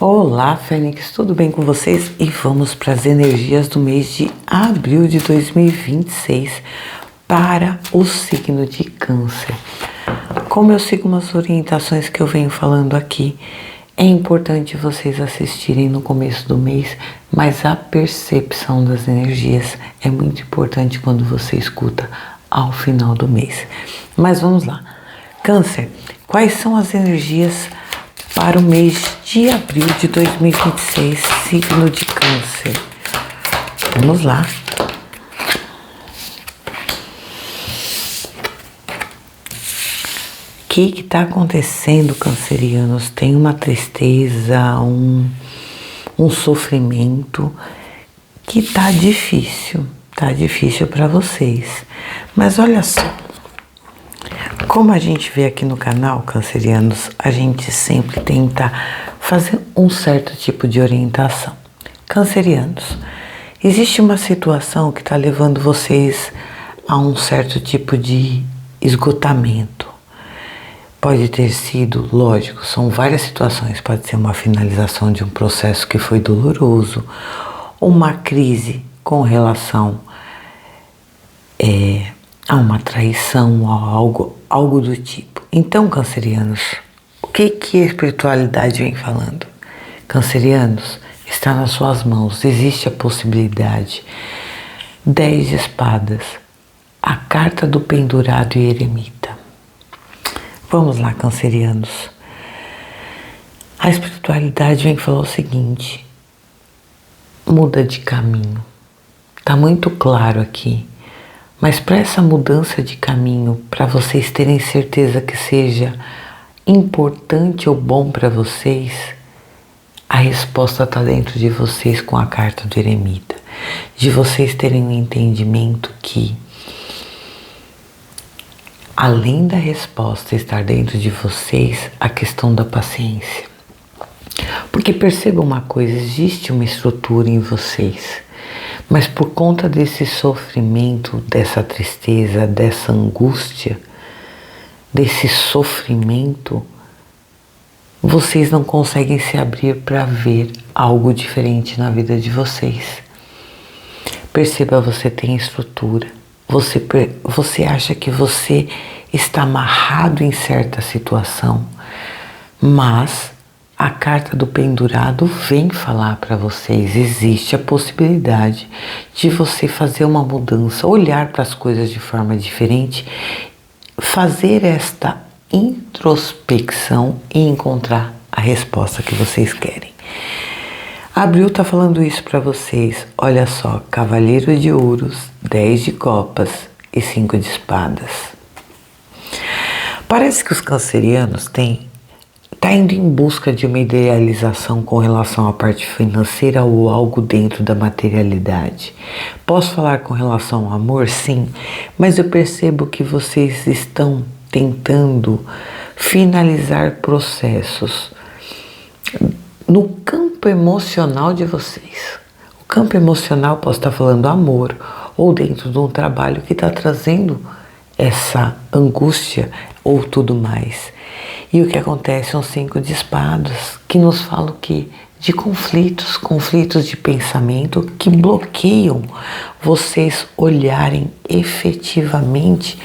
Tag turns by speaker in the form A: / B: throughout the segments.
A: Olá, Fênix, tudo bem com vocês? E vamos para as energias do mês de abril de 2026 para o signo de Câncer. Como eu sigo umas orientações que eu venho falando aqui, é importante vocês assistirem no começo do mês, mas a percepção das energias é muito importante quando você escuta ao final do mês. Mas vamos lá. Câncer, quais são as energias para o mês de abril de 2026, signo de Câncer? Vamos lá. O que está acontecendo, cancerianos? Tem uma tristeza, um sofrimento que tá difícil para vocês. Mas olha só, como a gente vê aqui no canal, cancerianos, a gente sempre tenta fazer um certo tipo de orientação. Cancerianos, existe uma situação que está levando vocês a um certo tipo de esgotamento. Pode ter sido, lógico, são várias situações. Pode ser uma finalização de um processo que foi doloroso, uma crise com relação a uma traição, a algo do tipo. Então, cancerianos, o que a espiritualidade vem falando? Cancerianos, está nas suas mãos, existe a possibilidade. 10 de espadas, a carta do pendurado e eremita. Vamos lá, cancerianos. A espiritualidade vem falar o seguinte: muda de caminho. Tá muito claro aqui. Mas para essa mudança de caminho, para vocês terem certeza que seja importante ou bom para vocês, a resposta está dentro de vocês com a carta do eremita. De vocês terem um entendimento que, além da resposta estar dentro de vocês, a questão da paciência. Porque perceba uma coisa, existe uma estrutura em vocês, mas por conta desse sofrimento, dessa tristeza, dessa angústia, desse sofrimento, vocês não conseguem se abrir para ver algo diferente na vida de vocês. Perceba, você tem estrutura, você acha que você está amarrado em certa situação, mas a carta do pendurado vem falar para vocês, existe a possibilidade de você fazer uma mudança, olhar para as coisas de forma diferente, fazer esta introspecção e encontrar a resposta que vocês querem. Abril está falando isso para vocês. Olha só, Cavaleiro de Ouros, 10 de copas e 5 de espadas. Parece que os cancerianos tá indo em busca de uma idealização com relação à parte financeira ou algo dentro da materialidade. Posso falar com relação ao amor? Sim, mas eu percebo que vocês estão tentando finalizar processos no campo emocional de vocês. O campo emocional, posso estar falando amor, ou dentro de um trabalho que está trazendo essa angústia ou tudo mais. E o que acontece são 5 de espadas, que nos falam que de conflitos de pensamento que bloqueiam vocês olharem efetivamente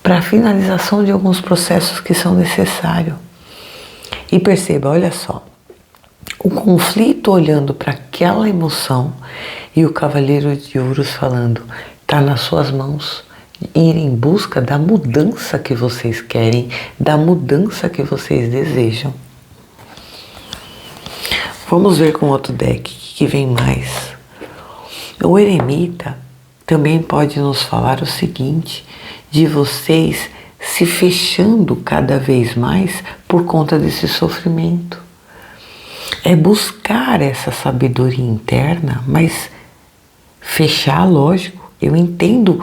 A: para a finalização de alguns processos que são necessários. E perceba, olha só, o conflito olhando para aquela emoção e o Cavaleiro de Ouros falando, está nas suas mãos. Ir em busca da mudança que vocês querem, da mudança que vocês desejam. Vamos ver com outro deck que vem mais. O eremita também pode nos falar o seguinte, de vocês se fechando cada vez mais por conta desse sofrimento. É buscar essa sabedoria interna, mas fechar, lógico, eu entendo.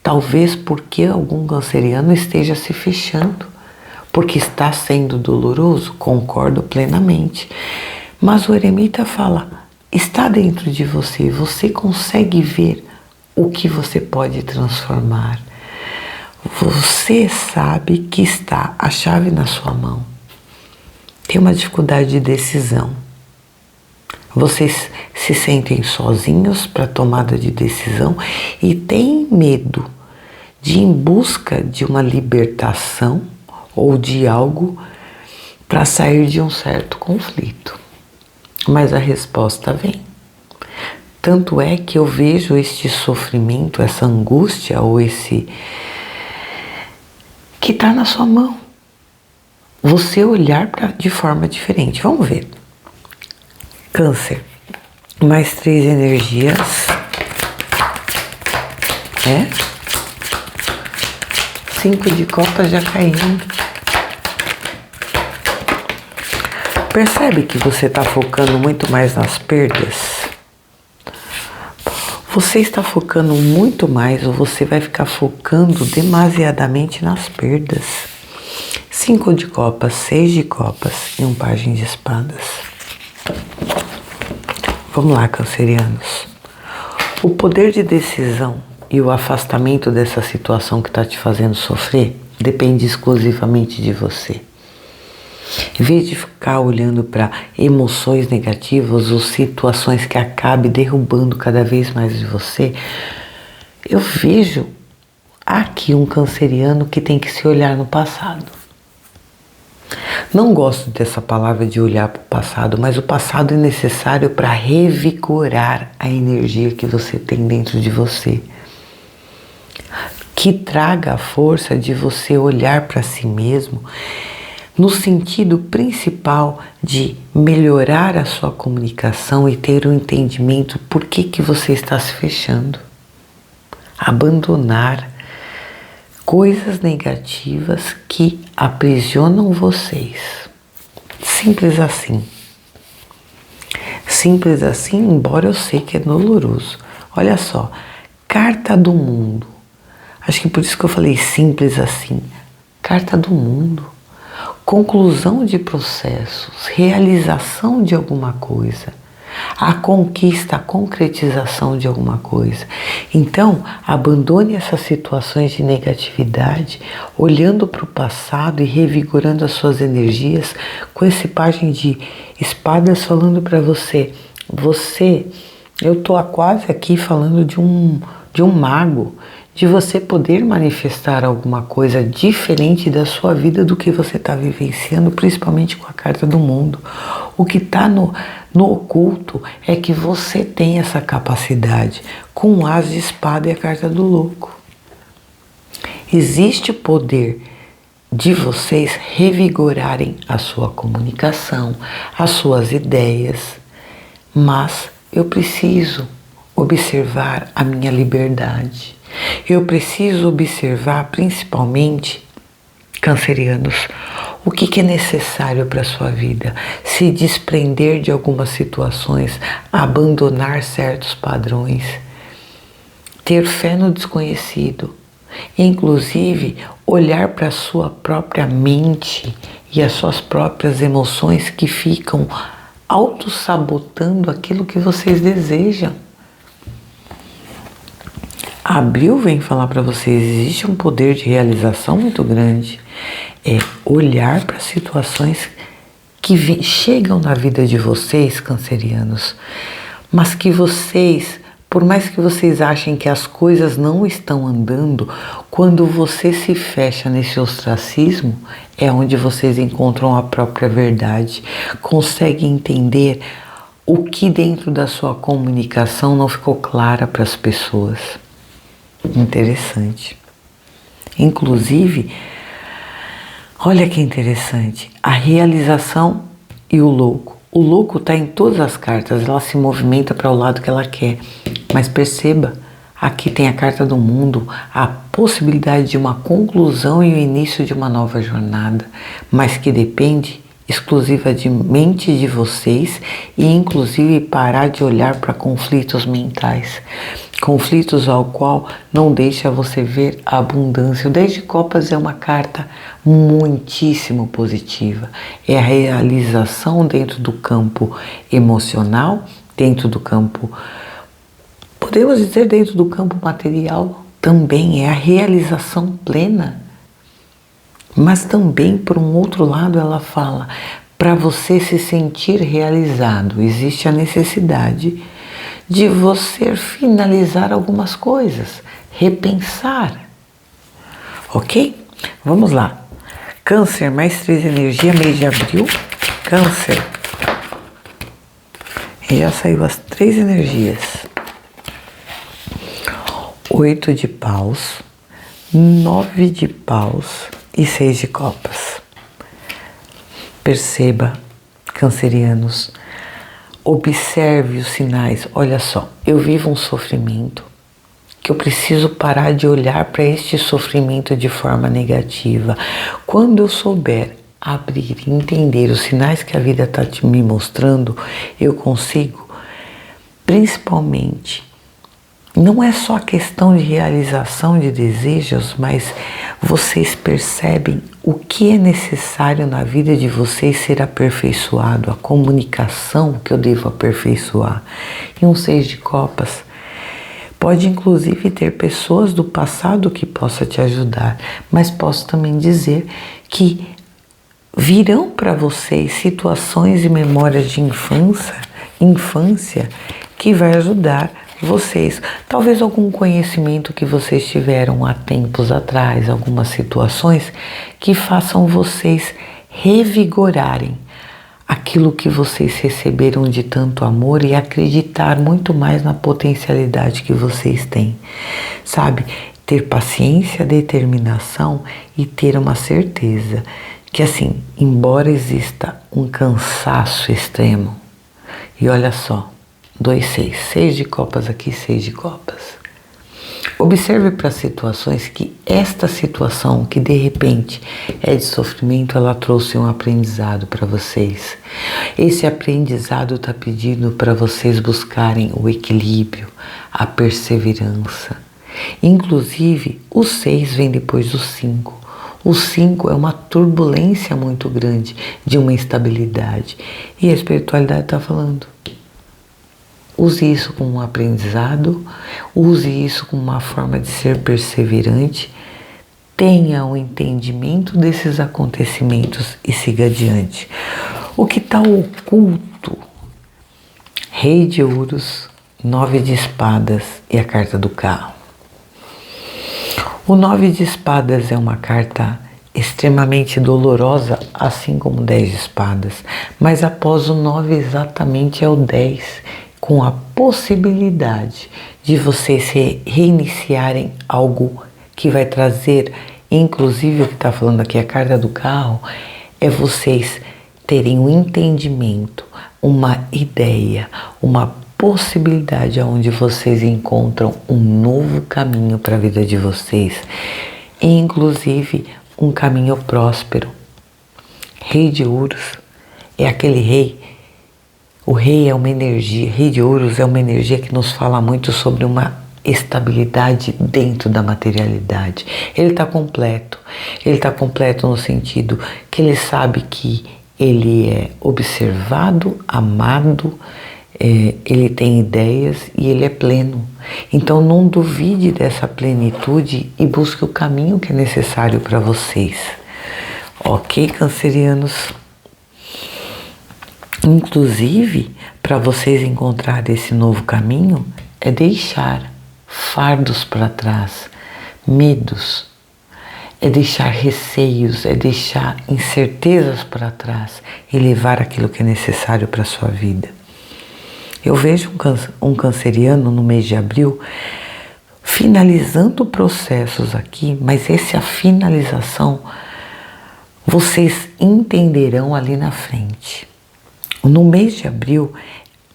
A: Talvez porque algum canceriano esteja se fechando, porque está sendo doloroso, concordo plenamente. Mas o eremita fala, está dentro de você, você consegue ver o que você pode transformar. Você sabe que está a chave na sua mão. tem uma dificuldade de decisão. Vocês se sentem sozinhos para tomada de decisão e têm medo de ir em busca de uma libertação ou de algo para sair de um certo conflito. Mas a resposta vem. Tanto é que eu vejo este sofrimento, essa angústia ou esse que está na sua mão. Você olhar de forma diferente. Vamos ver. Câncer. Mais 3 energias. 5 de copas já caindo. Percebe que você está focando muito mais nas perdas? Você está focando muito mais ou você vai ficar focando demasiadamente nas perdas? 5 de copas, 6 de copas e um pajem de espadas. Vamos lá, cancerianos. O poder de decisão e o afastamento dessa situação que está te fazendo sofrer depende exclusivamente de você. Em vez de ficar olhando para emoções negativas ou situações que acabem derrubando cada vez mais de você, eu vejo aqui um canceriano que tem que se olhar no passado. Não gosto dessa palavra de olhar para o passado, mas o passado é necessário para revigorar a energia que você tem dentro de você. Que traga a força de você olhar para si mesmo no sentido principal de melhorar a sua comunicação e ter um entendimento por que você está se fechando. Abandonar coisas negativas que aprisionam vocês. Simples assim. Simples assim, embora eu sei que é doloroso. Olha só, carta do mundo. Acho que por isso que eu falei simples assim. Carta do mundo. Conclusão de processos, realização de alguma coisa, a conquista, a concretização de alguma coisa. Então, abandone essas situações de negatividade, olhando para o passado e revigorando as suas energias com esse pajem de espadas falando para você. Eu estou quase aqui falando de um mago, de você poder manifestar alguma coisa diferente da sua vida do que você está vivenciando, principalmente com a carta do mundo. O que está no oculto é que você tem essa capacidade com o as de espada e a carta do louco. Existe o poder de vocês revigorarem a sua comunicação, as suas ideias, mas eu preciso observar a minha liberdade. Eu preciso observar, principalmente, cancerianos, o que é necessário para a sua vida. Se desprender de algumas situações, abandonar certos padrões, ter fé no desconhecido, inclusive olhar para a sua própria mente e as suas próprias emoções que ficam autossabotando aquilo que vocês desejam. Abril vem falar para vocês, existe um poder de realização muito grande. É olhar para situações que chegam na vida de vocês, cancerianos, mas que vocês, por mais que vocês achem que as coisas não estão andando, quando você se fecha nesse ostracismo, é onde vocês encontram a própria verdade, conseguem entender o que dentro da sua comunicação não ficou clara para as pessoas. Interessante. Inclusive, olha que interessante, a realização e o louco. O louco está em todas as cartas, ela se movimenta para o lado que ela quer. Mas perceba, aqui tem a carta do mundo, a possibilidade de uma conclusão e o início de uma nova jornada, mas que depende exclusivamente de vocês e inclusive parar de olhar para conflitos mentais. Conflitos ao qual não deixa você ver a abundância. O 10 de copas é uma carta muitíssimo positiva. É a realização dentro do campo emocional, dentro do campo, podemos dizer dentro do campo material, também é a realização plena. Mas também, por um outro lado, ela fala para você se sentir realizado. Existe a necessidade de você finalizar algumas coisas, repensar. Ok? Vamos lá. Câncer, mais 3 energia, mês de abril. Câncer. E já saiu as 3 energias. 8 de paus, 9 de paus e 6 de copas. Perceba, cancerianos, observe os sinais. Olha só, eu vivo um sofrimento que eu preciso parar de olhar para este sofrimento de forma negativa. Quando eu souber abrir e entender os sinais que a vida está me mostrando, eu consigo, principalmente, não é só questão de realização de desejos, mas vocês percebem o que é necessário na vida de vocês ser aperfeiçoado, a comunicação que eu devo aperfeiçoar. E um 6 de copas pode inclusive ter pessoas do passado que possa te ajudar, mas posso também dizer que virão para vocês situações e memórias de infância que vai ajudar vocês. Talvez algum conhecimento que vocês tiveram há tempos atrás, algumas situações que façam vocês revigorarem aquilo que vocês receberam de tanto amor e acreditar muito mais na potencialidade que vocês têm. Sabe? Ter paciência, determinação e ter uma certeza que, assim, embora exista um cansaço extremo, e olha só, 2, 6, 6 de copas aqui, 6 de copas. Observe para situações que esta situação, que de repente é de sofrimento, ela trouxe um aprendizado para vocês. Esse aprendizado está pedindo para vocês buscarem o equilíbrio, a perseverança. Inclusive, o 6 vem depois do 5. O 5 é uma turbulência muito grande de uma instabilidade. E a espiritualidade está falando: use isso como um aprendizado, use isso como uma forma de ser perseverante, tenha o entendimento desses acontecimentos e siga adiante. O que está oculto? Rei de ouros, 9 de espadas e a carta do carro. O 9 de espadas é uma carta extremamente dolorosa, assim como 10 de espadas, mas após o 9 exatamente é o 10, com a possibilidade de vocês reiniciarem algo que vai trazer, inclusive o que está falando aqui, a carta do carro, é vocês terem um entendimento, uma ideia, uma possibilidade onde vocês encontram um novo caminho para a vida de vocês, e inclusive um caminho próspero. Rei de ouros é aquele rei. O rei é uma energia, rei de ouros é uma energia que nos fala muito sobre uma estabilidade dentro da materialidade. Ele está completo no sentido que ele sabe que ele é observado, amado, ele tem ideias e ele é pleno. Então não duvide dessa plenitude e busque o caminho que é necessário para vocês. Ok, cancerianos? Inclusive, para vocês encontrarem esse novo caminho, é deixar fardos para trás, medos, é deixar receios, é deixar incertezas para trás e levar aquilo que é necessário para a sua vida. Eu vejo um canceriano no mês de abril finalizando processos aqui, mas essa finalização vocês entenderão ali na frente. No mês de abril,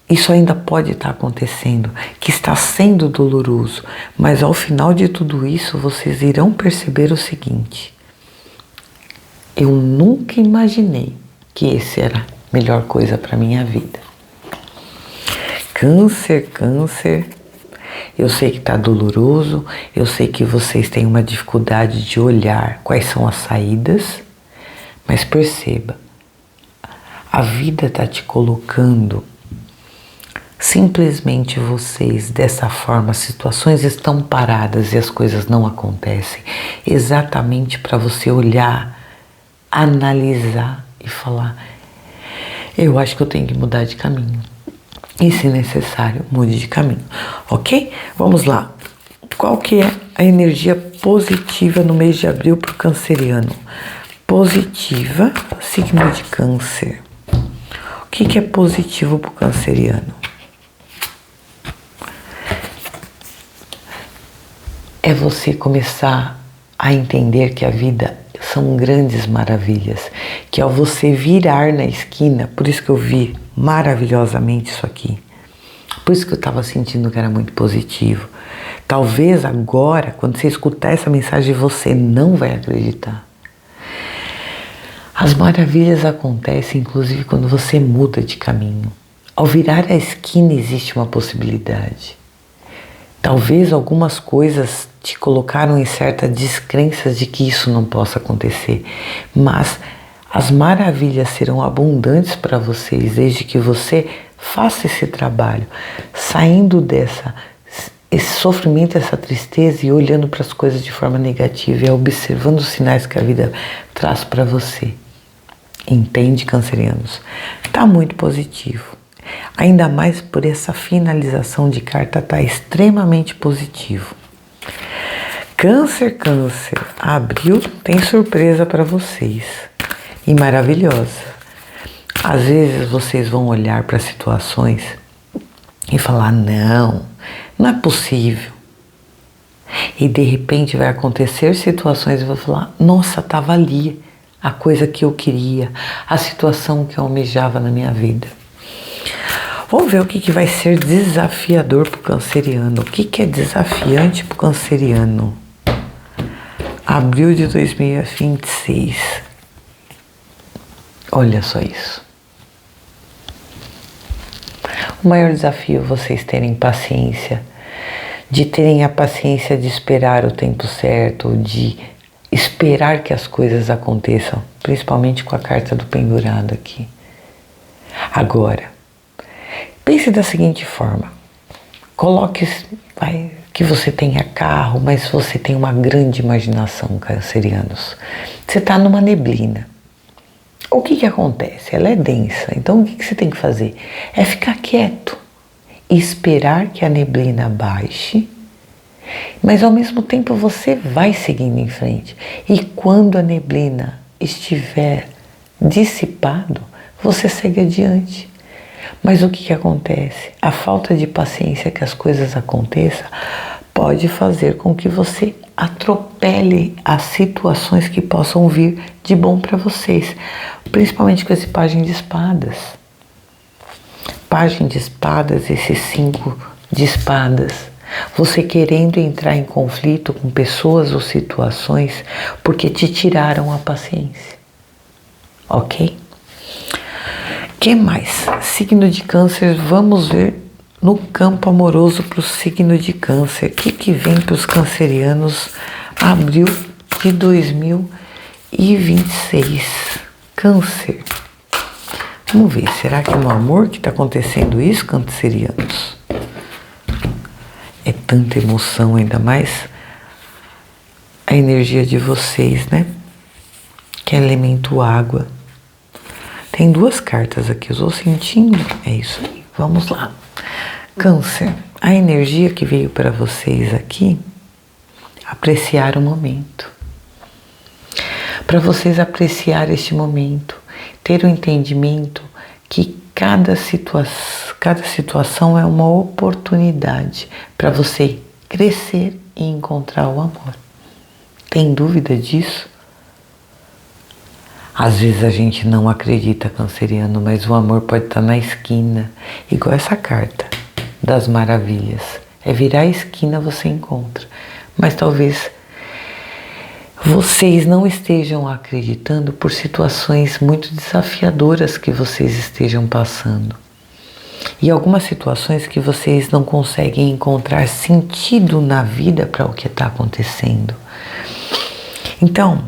A: isso ainda pode estar acontecendo, que está sendo doloroso, mas ao final de tudo isso, vocês irão perceber o seguinte: eu nunca imaginei que esse era a melhor coisa para a minha vida. Câncer, eu sei que está doloroso, eu sei que vocês têm uma dificuldade de olhar quais são as saídas, mas perceba, a vida está te colocando, simplesmente vocês, dessa forma, situações estão paradas e as coisas não acontecem, exatamente para você olhar, analisar e falar: Eu acho que eu tenho que mudar de caminho. E se necessário, mude de caminho, ok? Vamos lá. Qual que é a energia positiva no mês de abril para o canceriano? Positiva, signo de câncer. O que é positivo para o canceriano? É você começar a entender que a vida são grandes maravilhas, que ao você virar na esquina, por isso que eu vi maravilhosamente isso aqui, por isso que eu estava sentindo que era muito positivo. Talvez agora, quando você escutar essa mensagem, você não vai acreditar. As maravilhas acontecem, inclusive, quando você muda de caminho. Ao virar a esquina existe uma possibilidade. Talvez algumas coisas te colocaram em certas descrenças de que isso não possa acontecer, mas as maravilhas serão abundantes para vocês desde que você faça esse trabalho, saindo esse sofrimento, essa tristeza e olhando para as coisas de forma negativa e observando os sinais que a vida traz para você. Entende, cancerianos? Está muito positivo. Ainda mais por essa finalização de carta, está extremamente positivo. Câncer, abril tem surpresa para vocês e maravilhosa. Às vezes vocês vão olhar para situações e falar, não é possível. E de repente vai acontecer situações e vão falar, nossa, estava ali a coisa que eu queria, a situação que eu almejava na minha vida. Vamos ver o que vai ser desafiador para o canceriano. O que é desafiante para o canceriano? Abril de 2026. Olha só isso. O maior desafio é vocês terem paciência, de terem a paciência de esperar o tempo certo, de esperar que as coisas aconteçam, principalmente com a carta do pendurado aqui. Agora, pense da seguinte forma, coloque que você tenha carro, mas você tem uma grande imaginação, cancerianos. Você está numa neblina. O que acontece? Ela é densa, então o que você tem que fazer? É ficar quieto e esperar que a neblina baixe, mas ao mesmo tempo você vai seguindo em frente. E quando a neblina estiver dissipado, você segue adiante. Mas o que acontece? A falta de paciência que as coisas aconteçam pode fazer com que você atropele as situações que possam vir de bom para vocês, principalmente com esse pajem de espadas. Pajem de espadas, esse 5 de espadas. Você querendo entrar em conflito com pessoas ou situações porque te tiraram a paciência. Ok? Que mais? Signo de câncer, vamos ver no campo amoroso para o signo de câncer. O que vem para os cancerianos abril de 2026? Câncer. Vamos ver, será que é no amor que está acontecendo isso, cancerianos? É tanta emoção, ainda mais a energia de vocês, né? Que é elemento água. Tem 2 cartas aqui, eu estou sentindo, é isso aí, vamos lá. Câncer, a energia que veio para vocês aqui, apreciar o momento. Para vocês apreciar este momento, ter o entendimento que cada situação é uma oportunidade para você crescer e encontrar o amor. Tem dúvida disso? Às vezes a gente não acredita, canceriano, mas o amor pode estar na esquina, igual essa carta das maravilhas. É virar a esquina, você encontra. Mas talvez vocês não estejam acreditando por situações muito desafiadoras que vocês estejam passando. E algumas situações que vocês não conseguem encontrar sentido na vida para o que está acontecendo. Então,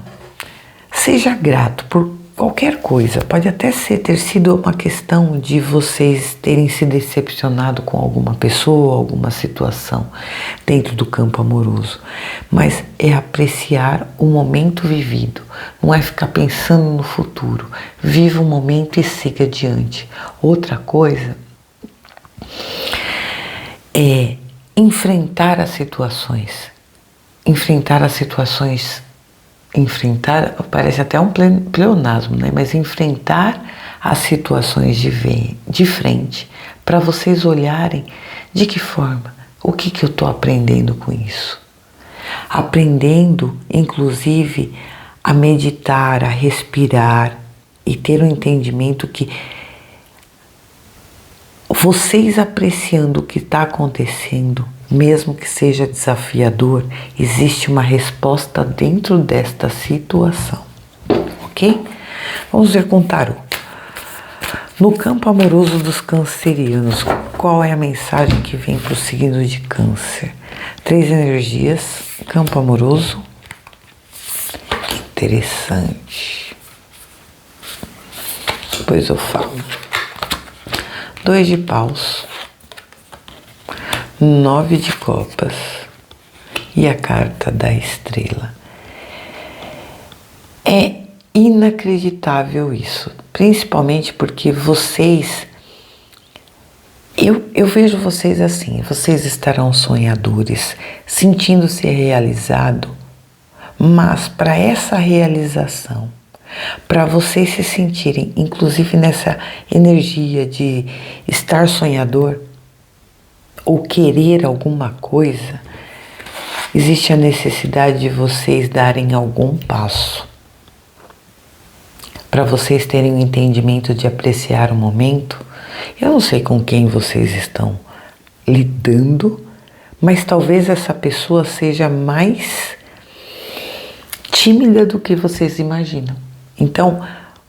A: seja grato por qualquer coisa. Pode até ter sido uma questão de vocês terem se decepcionado com alguma pessoa, alguma situação dentro do campo amoroso. Mas é apreciar o momento vivido. Não é ficar pensando no futuro. Viva o momento e siga adiante. Outra coisa é enfrentar as situações. Enfrentar, parece até um pleonasmo, né? Mas enfrentar as situações de frente, para vocês olharem de que forma, o que eu estou aprendendo com isso. Aprendendo, inclusive, a meditar, a respirar e ter um entendimento que vocês apreciando o que está acontecendo, mesmo que seja desafiador, existe uma resposta dentro desta situação, ok? Vamos ver com o tarô. No campo amoroso dos cancerianos, qual é a mensagem que vem para o signo de Câncer? 3 energias, campo amoroso. Interessante. Depois eu falo. 2 de paus. 9 de copas e a carta da estrela. É inacreditável isso, principalmente porque vocês, eu vejo vocês assim, vocês estarão sonhadores, sentindo-se realizado, mas para essa realização, para vocês se sentirem, inclusive nessa energia de estar sonhador, ou querer alguma coisa, existe a necessidade de vocês darem algum passo. Para vocês terem o entendimento de apreciar o momento. Eu não sei com quem vocês estão lidando, mas talvez essa pessoa seja mais tímida do que vocês imaginam. Então,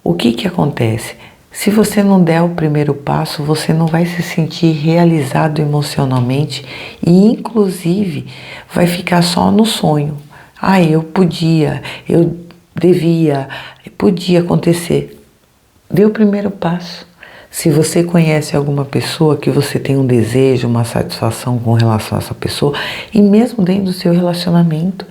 A: o que acontece? Se você não der o primeiro passo, você não vai se sentir realizado emocionalmente e, inclusive, vai ficar só no sonho. Ah, eu podia, eu devia, podia acontecer. Dê o primeiro passo. Se você conhece alguma pessoa que você tem um desejo, uma satisfação com relação a essa pessoa, e mesmo dentro do seu relacionamento,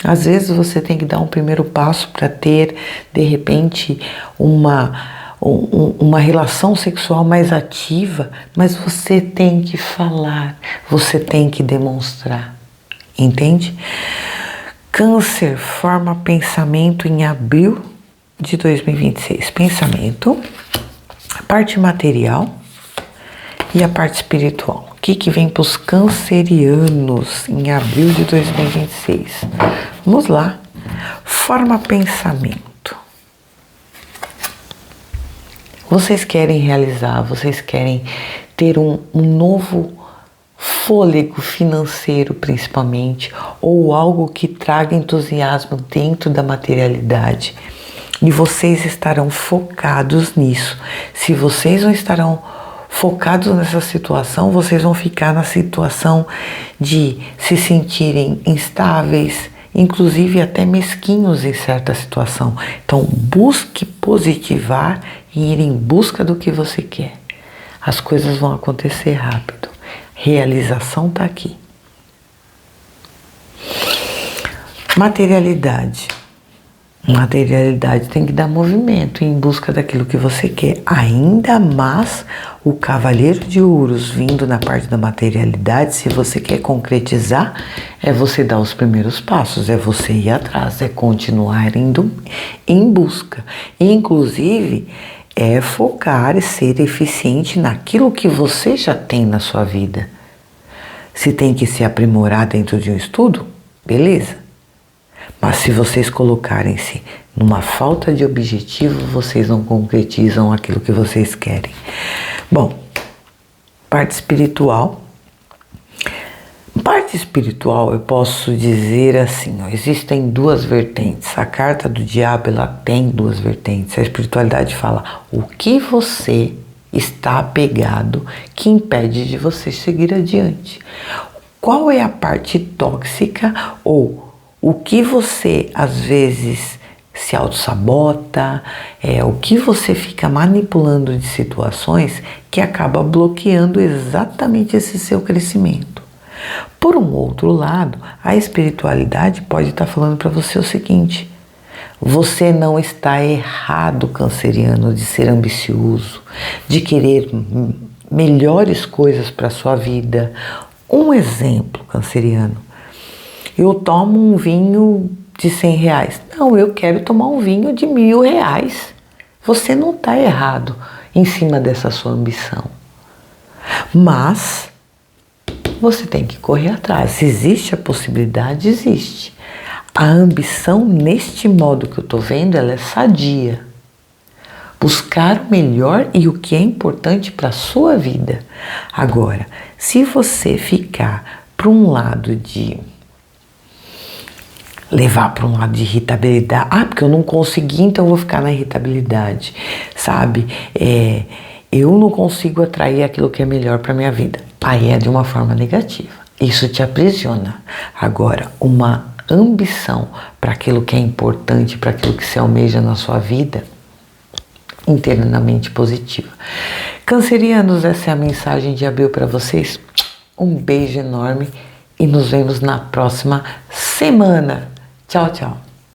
A: às vezes você tem que dar um primeiro passo para ter, de repente, uma relação sexual mais ativa, mas você tem que falar, você tem que demonstrar, entende? Câncer forma pensamento em abril de 2026. Pensamento, a parte material e a parte espiritual. O que vem para os cancerianos em abril de 2026? Vamos lá. Forma pensamento. Vocês querem realizar, vocês querem ter um novo fôlego financeiro, principalmente, ou algo que traga entusiasmo dentro da materialidade. E vocês estarão focados nisso. Se vocês não estarão focados nessa situação, vocês vão ficar na situação de se sentirem instáveis, inclusive até mesquinhos em certa situação. Então, busque positivar e ir em busca do que você quer. As coisas vão acontecer rápido. Realização está aqui. Materialidade. Materialidade tem que dar movimento em busca daquilo que você quer. Ainda mais o Cavaleiro de Ouros vindo na parte da materialidade, se você quer concretizar, é você dar os primeiros passos, é você ir atrás, é continuar indo em busca. Inclusive, é focar e ser eficiente naquilo que você já tem na sua vida. Se tem que se aprimorar dentro de um estudo, beleza. Mas se vocês colocarem-se numa falta de objetivo, vocês não concretizam aquilo que vocês querem. Bom, parte espiritual. Parte espiritual, eu posso dizer assim, ó, existem duas vertentes. A carta do diabo, ela tem duas vertentes. A espiritualidade fala o que você está apegado que impede de você seguir adiante. Qual é a parte tóxica ou o que você, às vezes, se auto-sabota, o que você fica manipulando de situações que acaba bloqueando exatamente esse seu crescimento. Por um outro lado, a espiritualidade pode estar falando para você o seguinte: você não está errado, canceriano, de ser ambicioso, de querer melhores coisas para a sua vida. Um exemplo, canceriano: eu tomo um vinho de R$100. Não, eu quero tomar um vinho de R$1.000. Você não está errado em cima dessa sua ambição. Mas você tem que correr atrás. Se existe a possibilidade, existe. A ambição, neste modo que eu estou vendo, ela é sadia. Buscar o melhor e o que é importante para a sua vida. Agora, se você ficar para um lado de levar para um lado de irritabilidade, porque eu não consegui, então eu vou ficar na irritabilidade, sabe? Eu não consigo atrair aquilo que é melhor para minha vida. Aí é de uma forma negativa. Isso te aprisiona. Agora, uma ambição para aquilo que é importante, para aquilo que se almeja na sua vida, internamente positiva. Cancerianos, essa é a mensagem de Abel para vocês. Um beijo enorme e nos vemos na próxima semana. Tchau, tchau.